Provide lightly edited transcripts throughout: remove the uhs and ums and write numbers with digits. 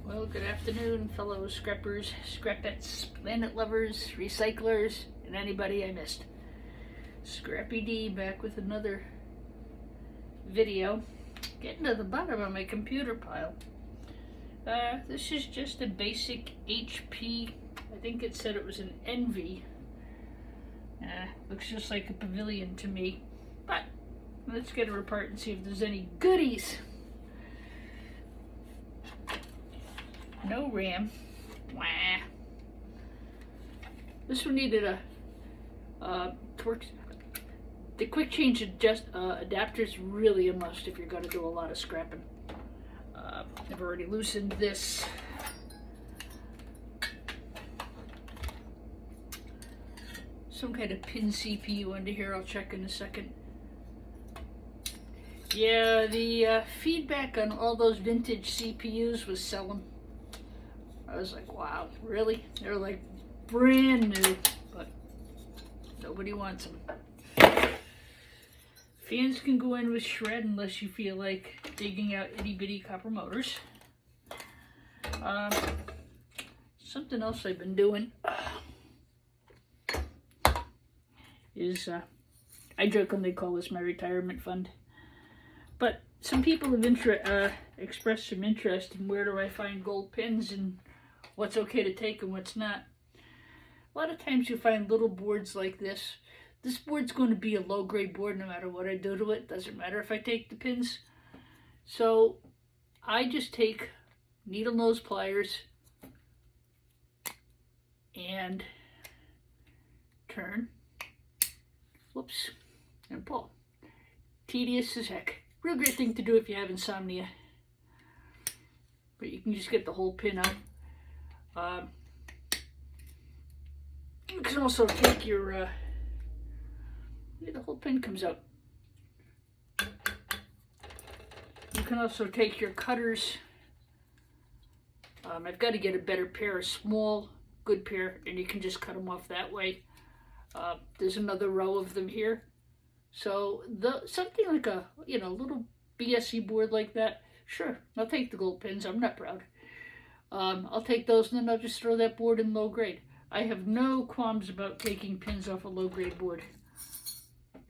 Well, good afternoon, fellow scrappers, scrapettes, planet lovers, recyclers, and anybody I missed. Scrappy D back with another video. Getting to the bottom of my computer pile. This is just a basic HP. I think it said it was an Envy. Looks just like a pavilion to me. But let's get her apart and see if there's any goodies. No RAM. Wah. This one needed a torque. The quick change adapter is really a must if you're going to do a lot of scrapping. I've already loosened this. Some kind of pin CPU under here. I'll check in a second. Yeah, the feedback on all those vintage CPUs was selling. I was like, wow, really? They're like brand new, but nobody wants them. Fans can go in with shred unless you feel like digging out itty bitty copper motors. Something else I've been doing is, I jokingly call this my retirement fund, but some people have expressed some interest in where do I find gold pins and what's okay to take and what's not. A lot of times you find little boards like this. This board's going to be a low-grade board no matter what I do to it. Doesn't matter if I take the pins. So I just take needle nose pliers and turn, whoops, and pull. Tedious as heck. Real great thing to do if you have insomnia. But you can just get the whole pin out. You can also take your, the whole pin comes out. You can also take your cutters. I've got to get a better pair, a small, good pair, and you can just cut them off that way. There's another row of them here. So something like a, little BSE board like that, sure, I'll take the gold pins. I'm not proud. I'll take those and then I'll just throw that board in low grade. I have no qualms about taking pins off a low grade board.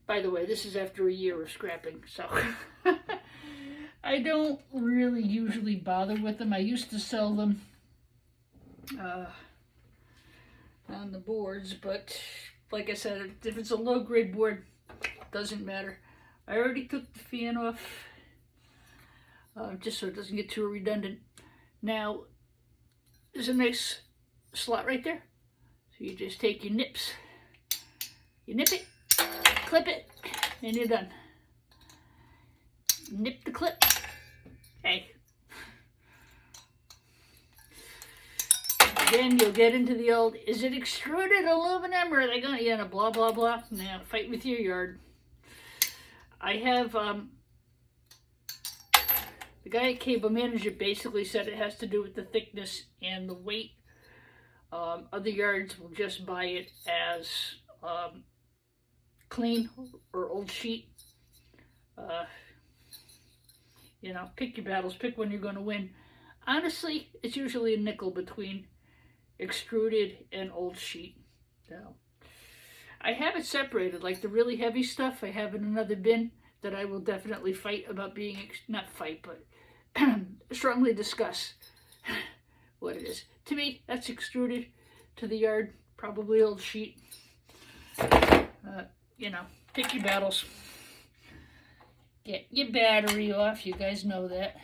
By the way, this is after a year of scrapping, so I don't really usually bother with them. I used to sell them on the boards, but like I said, if it's a low grade board, it doesn't matter. I already took the fan off, just so it doesn't get too redundant. Now, there's a nice slot right there. So you just take your nips, you nip it, clip it, and you're done. Nip the clip. Hey. Then you'll get into the old, is it extruded aluminum or are they going to, blah, blah, blah. Now, fight with your yard. I have, the guy at Cable Manager basically said it has to do with the thickness and the weight. Other yards will just buy it as clean or old sheet. Pick your battles, pick when you're going to win. Honestly, it's usually a nickel between extruded and old sheet. So, I have it separated, like the really heavy stuff I have in another bin that I will definitely fight about being, not fight, but strongly discuss what it is. To me, that's extruded. To the yard, probably old sheet. Pick your battles. Get your battery off, you guys know that.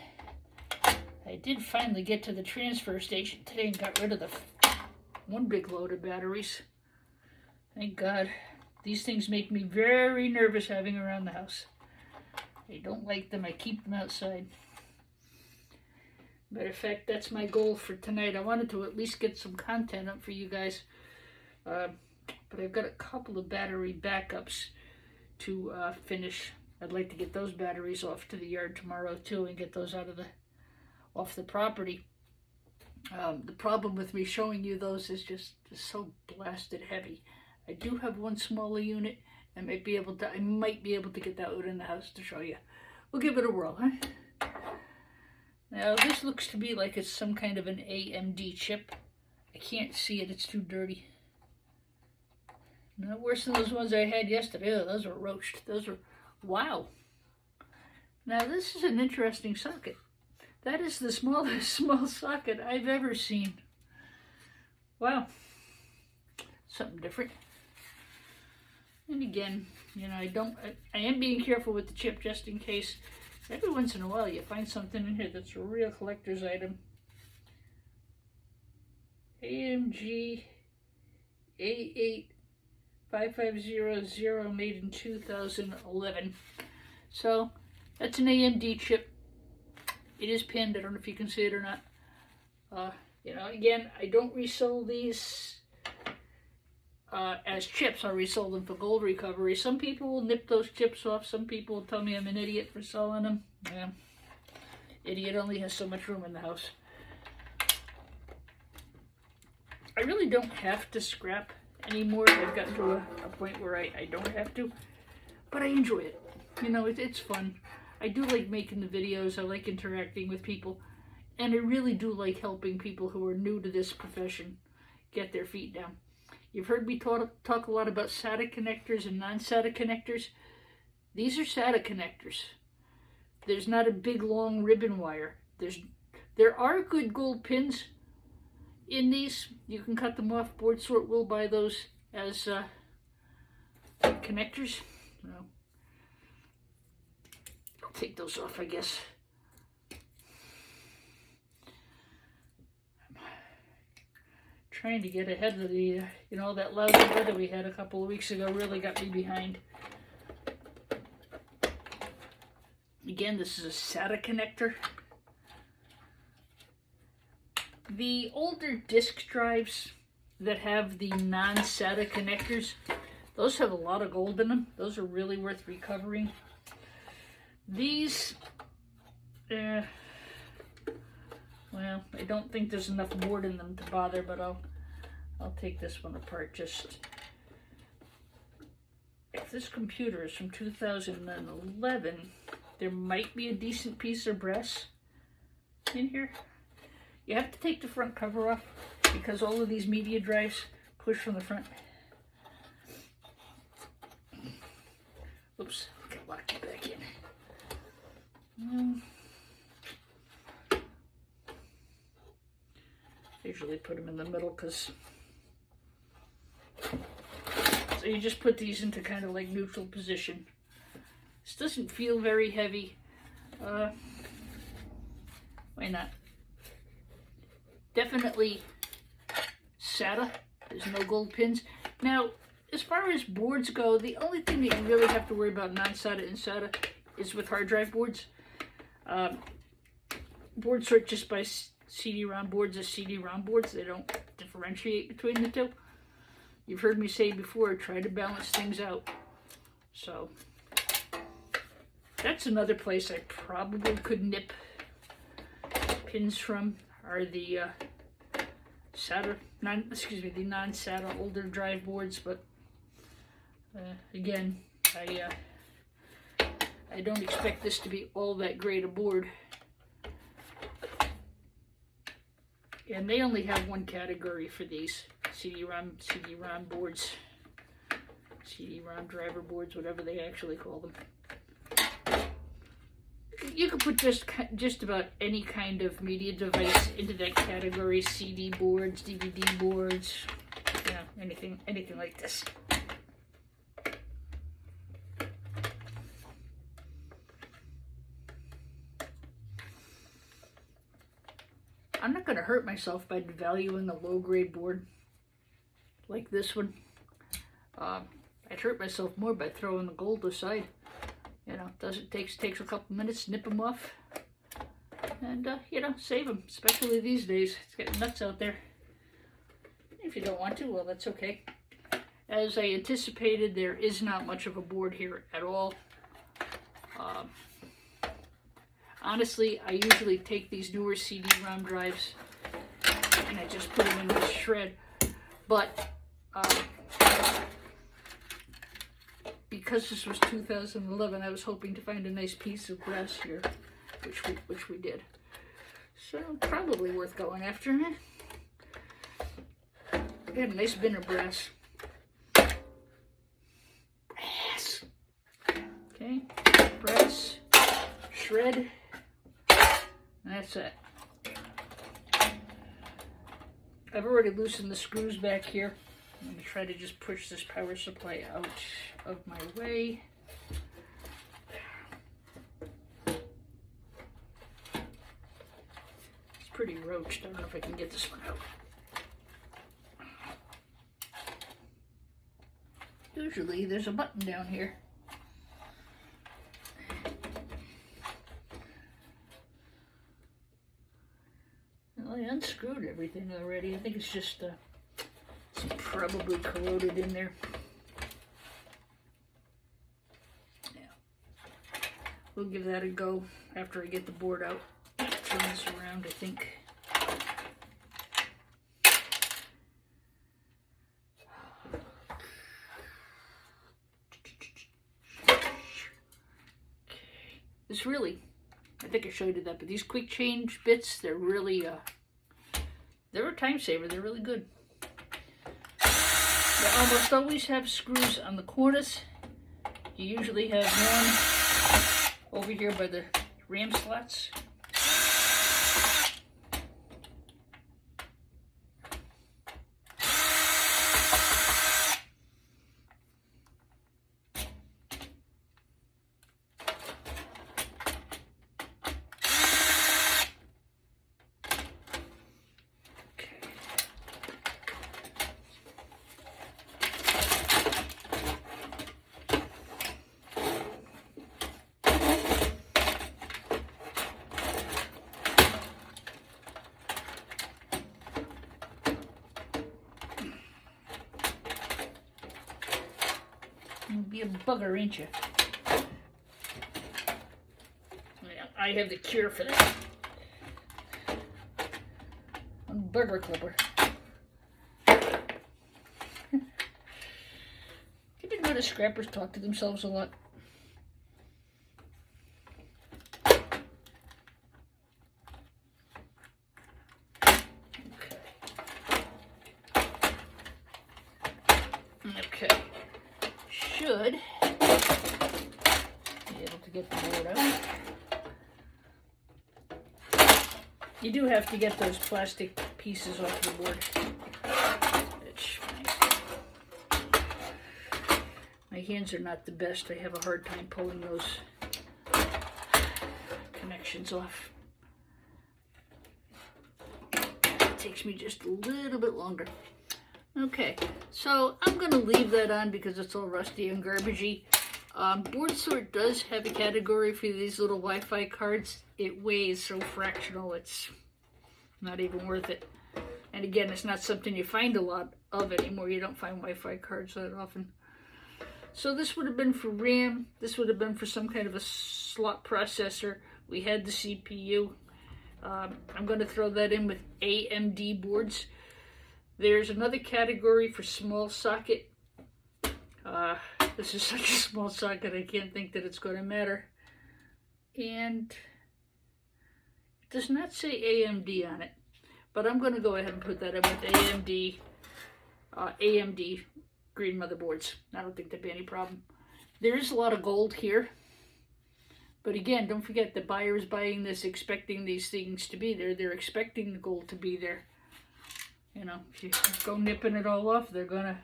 I did finally get to the transfer station today and got rid of the one big load of batteries. Thank God. These things make me very nervous having around the house. I don't like them. I keep them outside. Matter of fact, that's my goal for tonight. I wanted to at least get some content up for you guys. But I've got a couple of battery backups to finish. I'd like to get those batteries off to the yard tomorrow too and get those off the property. The problem with me showing you those is just so blasted heavy. I do have one smaller unit. I might be able to get that out in the house to show you. We'll give it a whirl, huh? Now this looks to be like it's some kind of an AMD chip. I can't see it, it's too dirty. Not worse than those ones I had yesterday. Oh, those were roached. Those were, wow. Now this is an interesting socket. That is the smallest small socket I've ever seen. Wow. Something different. And again, you know, I am being careful with the chip just in case. Every once in a while you find something in here that's a real collector's item. AMG A85500 made in 2011. So that's an AMD chip. It is pinned. I don't know if you can see it or not. You know, again, I don't resell these as chips. I resell them for gold recovery. Some people will nip those chips off. Some people will tell me I'm an idiot for selling them. Yeah. Idiot only has so much room in the house. I really don't have to scrap anymore. I've gotten to a point where I don't have to. But I enjoy it. You know, it's fun. I do like making the videos. I like interacting with people. And I really do like helping people who are new to this profession get their feet down. You've heard me talk a lot about SATA connectors and non-SATA connectors. These are SATA connectors. There's not a big long ribbon wire. There are good gold pins in these. You can cut them off. Board Sort will buy those as connectors. No. I'll take those off, I guess. Trying to get ahead of the, you know, that lousy weather we had a couple of weeks ago really got me behind. Again, this is a SATA connector. The older disk drives that have the non-SATA connectors, those have a lot of gold in them. Those are really worth recovering. These, well, I don't think there's enough board in them to bother, but I'll take this one apart. Just, if this computer is from 2011, there might be a decent piece of brass in here. You have to take the front cover off because all of these media drives push from the front. Oops, I gotta lock it back in. I usually put them in the middle because, so you just put these into kind of like neutral position. This doesn't feel very heavy. Why not? Definitely SATA. There's no gold pins. Now, as far as boards go, the only thing that you really have to worry about non-SATA and SATA is with hard drive boards. Board Sort just by CD-ROM boards as CD-ROM boards. They don't differentiate between the two. You've heard me say before, try to balance things out. So, that's another place I probably could nip pins from, are the the non-SATA older drive boards, but again, I don't expect this to be all that great a board. And they only have one category for these CD-ROM boards, CD-ROM driver boards, whatever they actually call them. You could put just about any kind of media device into that category: CD boards, DVD boards, you know, anything like this. I'm not going to hurt myself by devaluing a low-grade board like this one. I'd hurt myself more by throwing the gold aside. You know, takes a couple minutes to nip them off, and you know, save them. Especially these days, it's getting nuts out there. If you don't want to, well, that's okay. As I anticipated, there is not much of a board here at all. Honestly, I usually take these newer CD-ROM drives and I just put them in the shred. But because this was 2011, I was hoping to find a nice piece of brass here, which we did. So probably worth going after. Got a nice bin of brass. Brass. Okay, brass, shred. That's it. I've already loosened the screws back here. I'm going to try to just push this power supply out of my way. It's pretty roached. I don't know if I can get this one out. Usually there's a button down here. Well, I unscrewed everything already. I think it's just it's probably corroded in there. Yeah. We'll give that a go after I get the board out. Turn this around, I think. This really, I think I showed you that, but these quick change bits, they're really, they're a time saver. They're really good. They almost always have screws on the corners. You usually have one over here by the ram slots. You'll be a bugger, ain't you? Yeah, I have the cure for that. A bugger clipper. You ever notice scrappers talk to themselves a lot? Okay. Should be able to get the board out. You do have to get those plastic pieces off the board. My hands are not the best. I have a hard time pulling those connections off. It takes me just a little bit longer. Okay, so I'm going to leave that on because it's all rusty and garbagey. BoardSort does have a category for these little Wi-Fi cards. It weighs so fractional, it's not even worth it. And again, it's not something you find a lot of anymore. You don't find Wi-Fi cards that often. So this would have been for RAM. This would have been for some kind of a slot processor. We had the CPU. I'm going to throw that in with AMD boards. There's another category for small socket. This is such a small socket, I can't think that it's going to matter. And it does not say AMD on it, but I'm going to go ahead and put that in with AMD green motherboards. I don't think there'd be any problem. There is a lot of gold here, but again, don't forget the buyer is buying this expecting these things to be there. They're expecting the gold to be there. You know, if you go nipping it all off, they're going to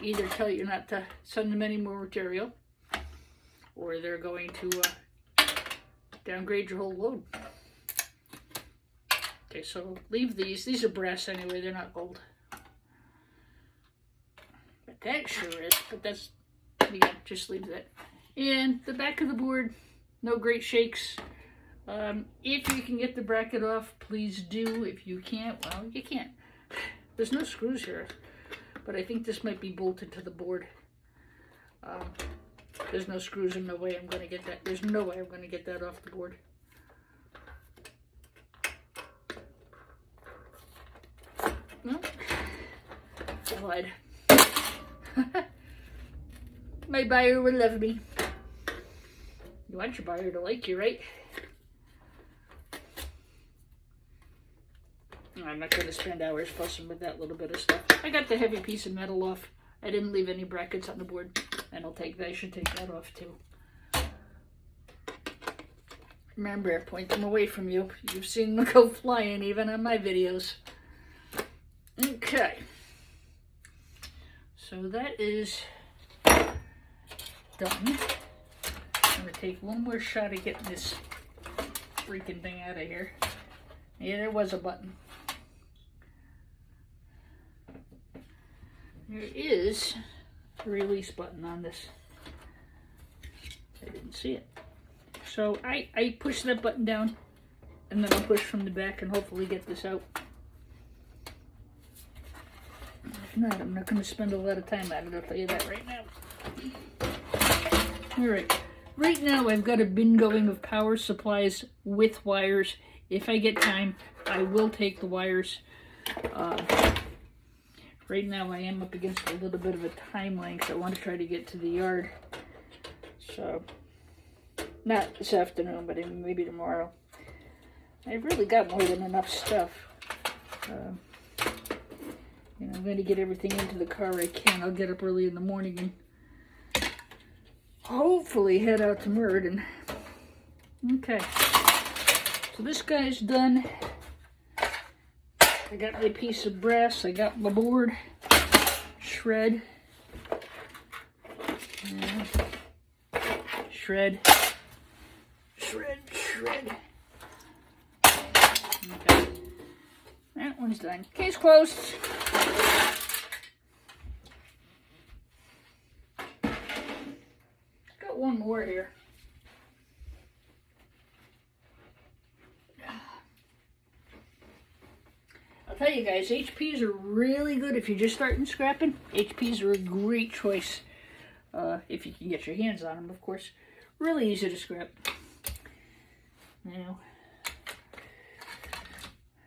either tell you not to send them any more material, or they're going to downgrade your whole load. Okay, so leave these. These are brass anyway, they're not gold. But that sure is, but that's, yeah, just leave that. And the back of the board, no great shakes. If you can get the bracket off, please do. If you can't, well, you can't. There's no screws here, but I think this might be bolted to the board. There's no screws and no way I'm going to get that. There's no way I'm going to get that off the board. No, I lied. My buyer would love me. You want your buyer to like you, right? I'm not going to spend hours fussing with that little bit of stuff. I got the heavy piece of metal off. I didn't leave any brackets on the board. And I should take that off too. Remember, point them away from you. You've seen them go flying even on my videos. Okay. So that is done. I'm going to take one more shot at getting this freaking thing out of here. Yeah, there was a button. There is a release button on this. I didn't see it. So I push that button down, and then I'll push from the back and hopefully get this out. If not, I'm not going to spend a lot of time at it, I'll tell you that right now. Alright, right now I've got a bin going of power supplies with wires. If I get time, I will take the wires. Right now I am up against a little bit of a time length. I want to try to get to the yard. So, not this afternoon, but maybe tomorrow. I've really got more than enough stuff. I'm going to get everything into the car I can. I'll get up early in the morning and hopefully head out to Meriden. Okay. So this guy's done. I got my piece of brass. I got my board. Shred. Shred. Shred. Shred. Okay. That one's done. Case closed. Got one more here. I'll tell you guys, HPs are really good if you're just starting scrapping. HPs are a great choice if you can get your hands on them, of course. Really easy to scrap.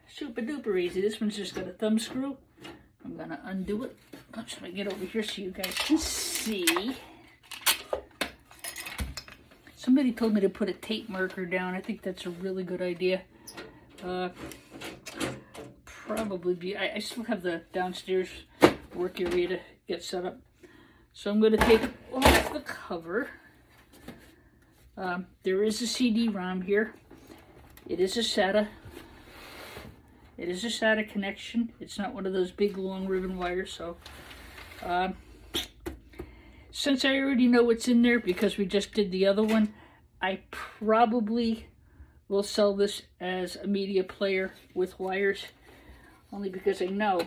Super duper easy. This one's just got a thumb screw. I'm gonna undo it. I'm just gonna get over here so you guys can see. Somebody told me to put a tape marker down. I think that's a really good idea. Probably be. I still have the downstairs work area to get set up. So I'm going to take off the cover. There is a CD-ROM here. It is a SATA. It is a SATA connection. It's not one of those big long ribbon wires. So since I already know what's in there because we just did the other one, I probably will sell this as a media player with wires. Only because I know,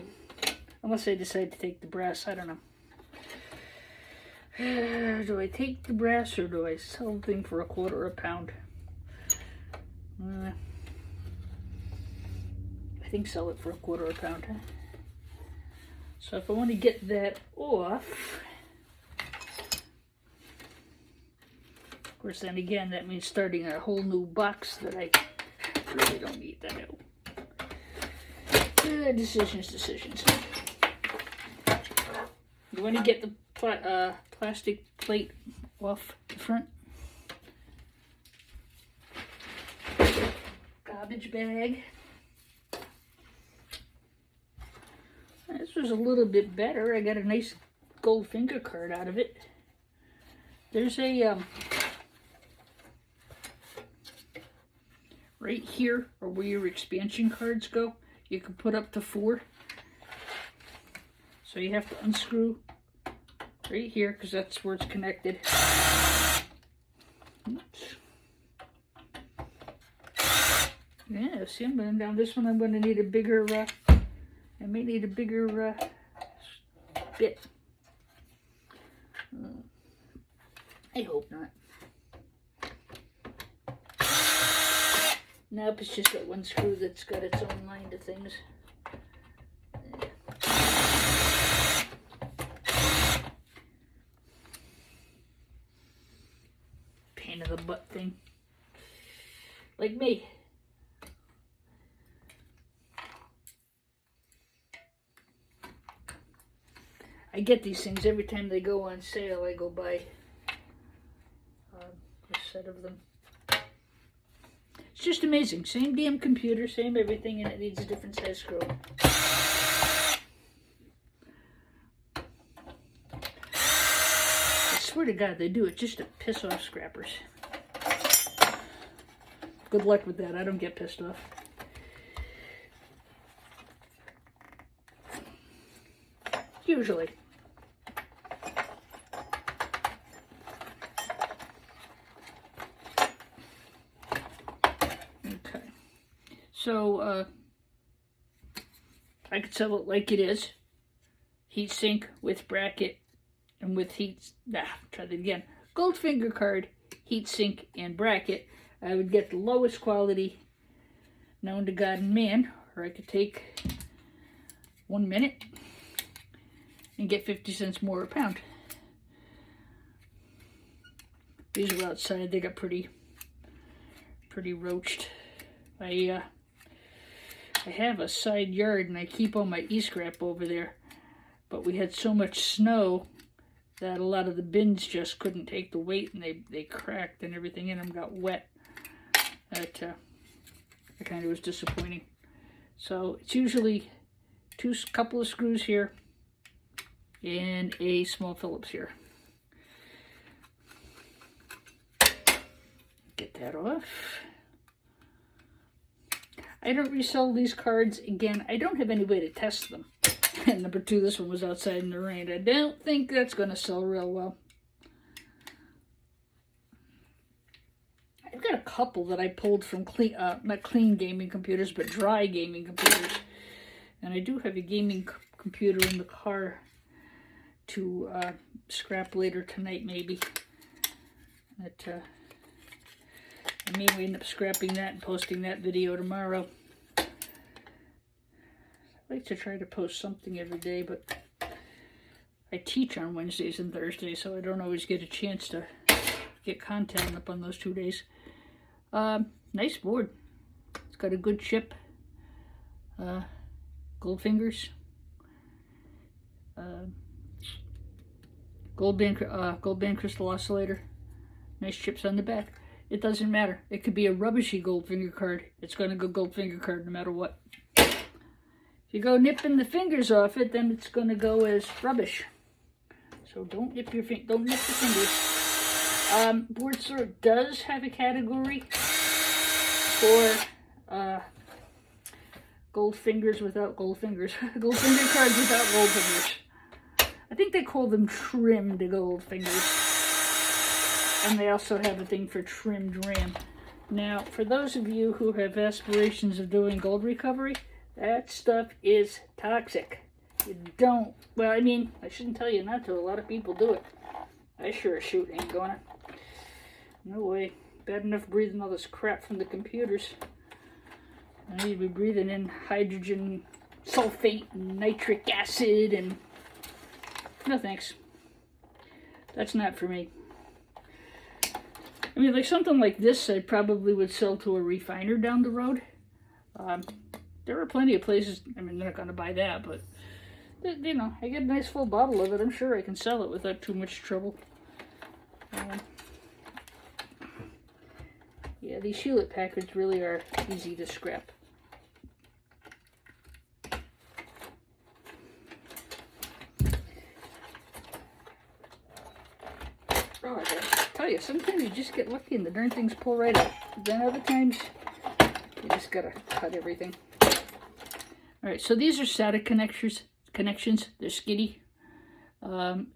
unless I decide to take the brass, I don't know. Do I take the brass or do I sell the thing for $1/4 a pound? I think sell it for $1/4 a pound. Huh? So if I want to get that off, of course then again that means starting a whole new box that I really don't need that out. Decisions. You want to get the plastic plate off the front. Garbage bag. This was a little bit better. I got a nice gold finger card out of it. There's a right here, or where your expansion cards go. You can put up to 4. So you have to unscrew right here because that's where it's connected. Oops. Yeah, see, I'm going down this one. I'm going to need a bigger, I may need a bigger bit. I hope not. Nope, it's just that one screw that's got its own line to things. Pain in the butt thing. Like me. I get these things every time they go on sale. I go buy a set of them. just amazing. Same damn computer, same everything, and it needs a different size screw. I swear to God, they do it just to piss off scrappers. Good luck with that. I don't get pissed off. Usually. Okay. So, I could sell it like it is. Heat sink with bracket and with try that again. Goldfinger card, heat sink, and bracket. I would get the lowest quality known to God and man, or I could take 1 minute and get 50 cents more a pound. These are outside. They got pretty roached. I have a side yard and I keep all my e-scrap over there, but we had so much snow that a lot of the bins just couldn't take the weight, and they cracked and everything in them got wet. That kind of was disappointing. So it's usually couple of screws here and a small Phillips here. Get that off. I don't resell these cards. Again, I don't have any way to test them. And number two, this one was outside in the rain. I don't think that's going to sell real well. I've got a couple that I pulled from not clean gaming computers, but dry gaming computers. And I do have a gaming computer in the car to scrap later tonight, maybe. That I may end up scrapping that and posting that video tomorrow. I like to try to post something every day, but I teach on Wednesdays and Thursdays, so I don't always get a chance to get content up on those 2 days. Nice board. It's got a good chip. Goldfingers. Gold band crystal oscillator. Nice chips on the back. It doesn't matter. It could be a rubbishy Goldfinger card. It's going to go Goldfinger card no matter what. If you go nipping the fingers off it, then it's going to go as rubbish. So don't nip the fingers. Board Sort does have a category for gold fingers without gold fingers. Goldfinger cards without gold fingers. I think they call them trimmed gold fingers. And they also have a thing for trimmed RAM. Now, for those of you who have aspirations of doing gold recovery, that stuff is toxic. You don't, well, I mean, I shouldn't tell you not to. A lot of people do it. I sure as shoot ain't gonna. No way. Bad enough breathing all this crap from the computers. I need to be breathing in hydrogen sulfate and nitric acid and... No thanks. That's not for me. I mean, like something like this, I probably would sell to a refiner down the road. There are plenty of places, I mean, they're not going to buy that, but, you know, I get a nice full bottle of it. I'm sure I can sell it without too much trouble. Yeah, these Hewlett Packards really are easy to scrap. Oh, I tell you, sometimes you just get lucky and the darn things pull right out. Then other times, you just gotta cut everything. Alright, so these are SATA connections. They're skitty.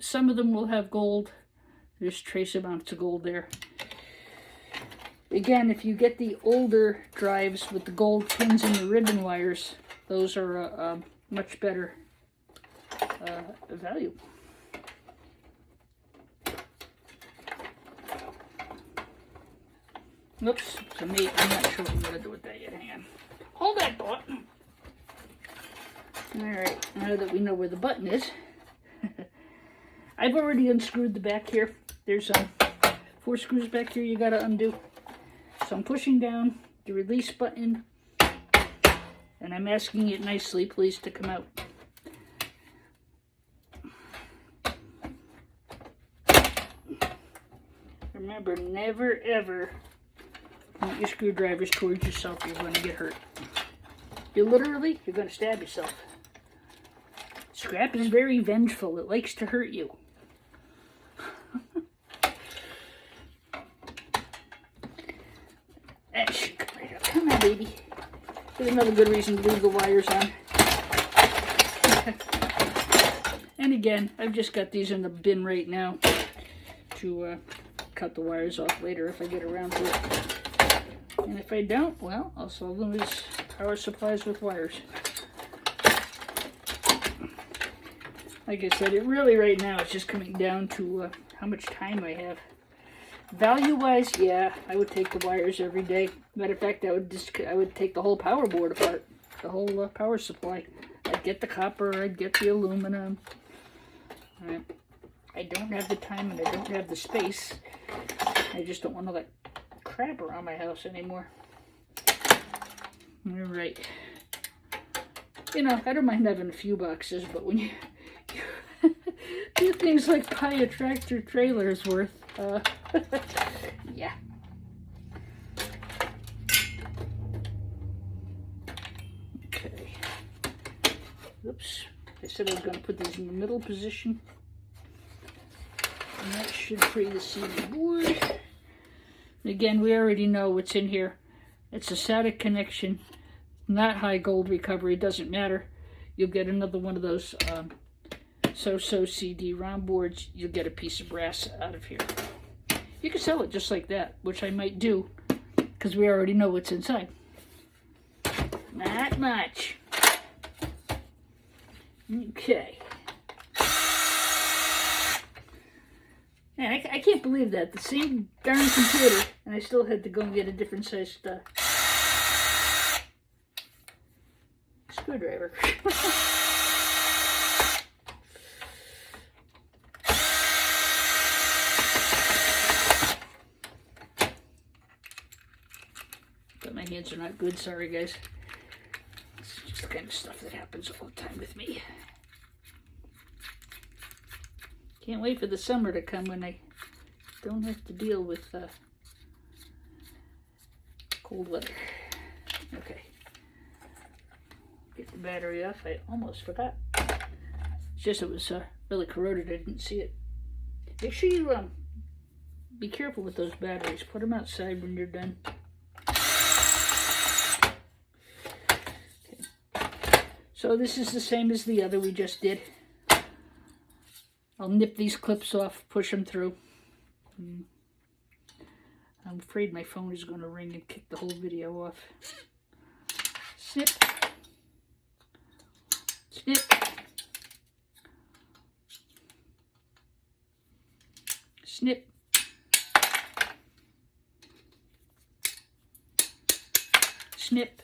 Some of them will have gold. There's trace amounts of gold there. Again, if you get the older drives with the gold pins and the ribbon wires, those are much better value. Oops, so me, I'm not sure what I'm going to do with that yet. Hang on. Hold that button. Alright, now that we know where the button is, I've already unscrewed the back here. There's 4 screws back here you got to undo. So I'm pushing down the release button, and I'm asking it nicely, please, to come out. Remember, never ever Point your screwdrivers towards yourself, you're going to get hurt. You're going to stab yourself. Scrap is very vengeful. It likes to hurt you. That should come right up. Come on, baby. There's another good reason to leave the wires on. And again, I've just got these in the bin right now to cut the wires off later if I get around to it. And if I don't, well, I'll solve them as power supplies with wires. Like I said, it really right now it's just coming down to how much time I have. Value-wise, yeah, I would take the wires every day. Matter of fact, I would take the whole power board apart, the whole power supply. I'd get the copper, I'd get the aluminum. I don't have the time and I don't have the space. I just don't want all that crap around my house anymore. All right. You know, I don't mind having a few boxes, but when you do things like buy a tractor trailer's worth, yeah. Okay. Oops. I said I was going to put these in the middle position. And that should free the CD board. Again, we already know what's in here. It's a SATA connection, not high gold recovery, it doesn't matter. You'll get another one of those so-so CD-ROM boards. You'll get a piece of brass out of here. You can sell it just like that, which I might do, because we already know what's inside. Not much. Okay. Man, I can't believe that. The same darn computer, and I still had to go and get a different size screwdriver. But my hands are not good, sorry guys. It's just the kind of stuff that happens all the time with me. Can't wait for the summer to come when I don't have to deal with cold weather. Okay. Get the battery off. I almost forgot. It's just it was really corroded. I didn't see it. Make sure you be careful with those batteries. Put them outside when you're done. Okay. So this is the same as the other we just did. I'll nip these clips off, push them through. I'm afraid my phone is going to ring and kick the whole video off. Snip. Snip. Snip. Snip.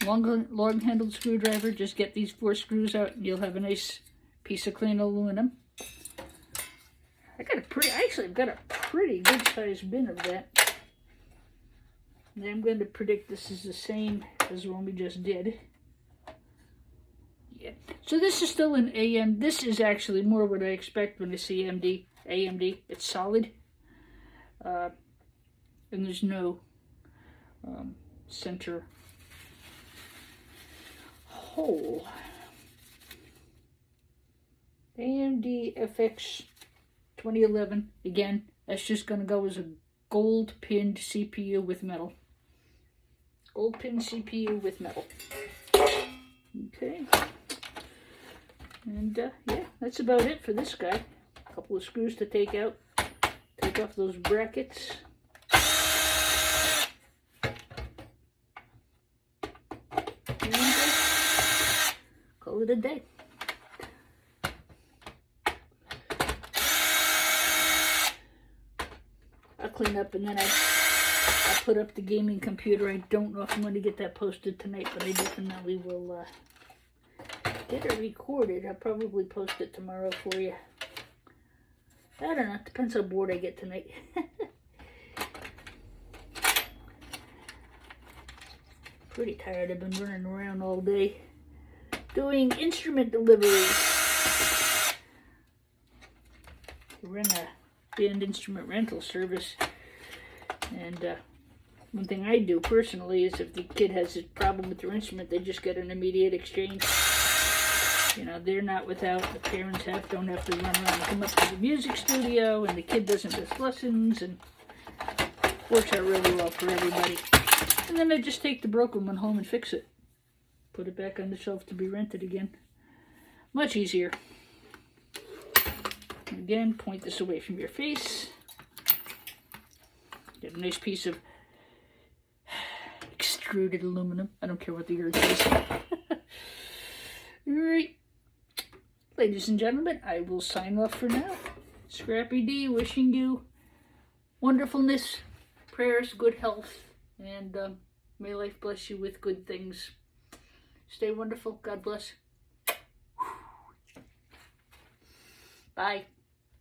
Long-handled screwdriver. Just get these 4 screws out and you'll have a nice piece of clean aluminum. I've got a pretty good sized bin of that. And I'm going to predict this is the same as the one we just did. Yeah. So this is still an AM. This is actually more what I expect when I see AMD. It's solid. And there's no center hole. AMD FX 2011. Again, that's just going to go as a gold-pinned CPU with metal. Gold-pinned CPU with metal. Okay. And, yeah, that's about it for this guy. A couple of screws to take out. Take off those brackets. And, call it a day. Clean up and then I put up the gaming computer. I don't know if I'm going to get that posted tonight, but I definitely will get it recorded. I'll probably post it tomorrow for you. I don't know. It depends how bored I get tonight. Pretty tired. I've been running around all day doing instrument deliveries. We're in a band instrument rental service. And one thing I do personally is if the kid has a problem with their instrument, they just get an immediate exchange. You know, they're not without, the parents don't have to run around and come up to the music studio, and the kid doesn't miss lessons, and works out really well for everybody. And then I just take the broken one home and fix it. Put it back on the shelf to be rented again. Much easier. And again, point this away from your face. Get a nice piece of extruded aluminum. I don't care what the earth is. Alright. Ladies and gentlemen, I will sign off for now. Scrappy D wishing you wonderfulness, prayers, good health, and may life bless you with good things. Stay wonderful. God bless. Bye.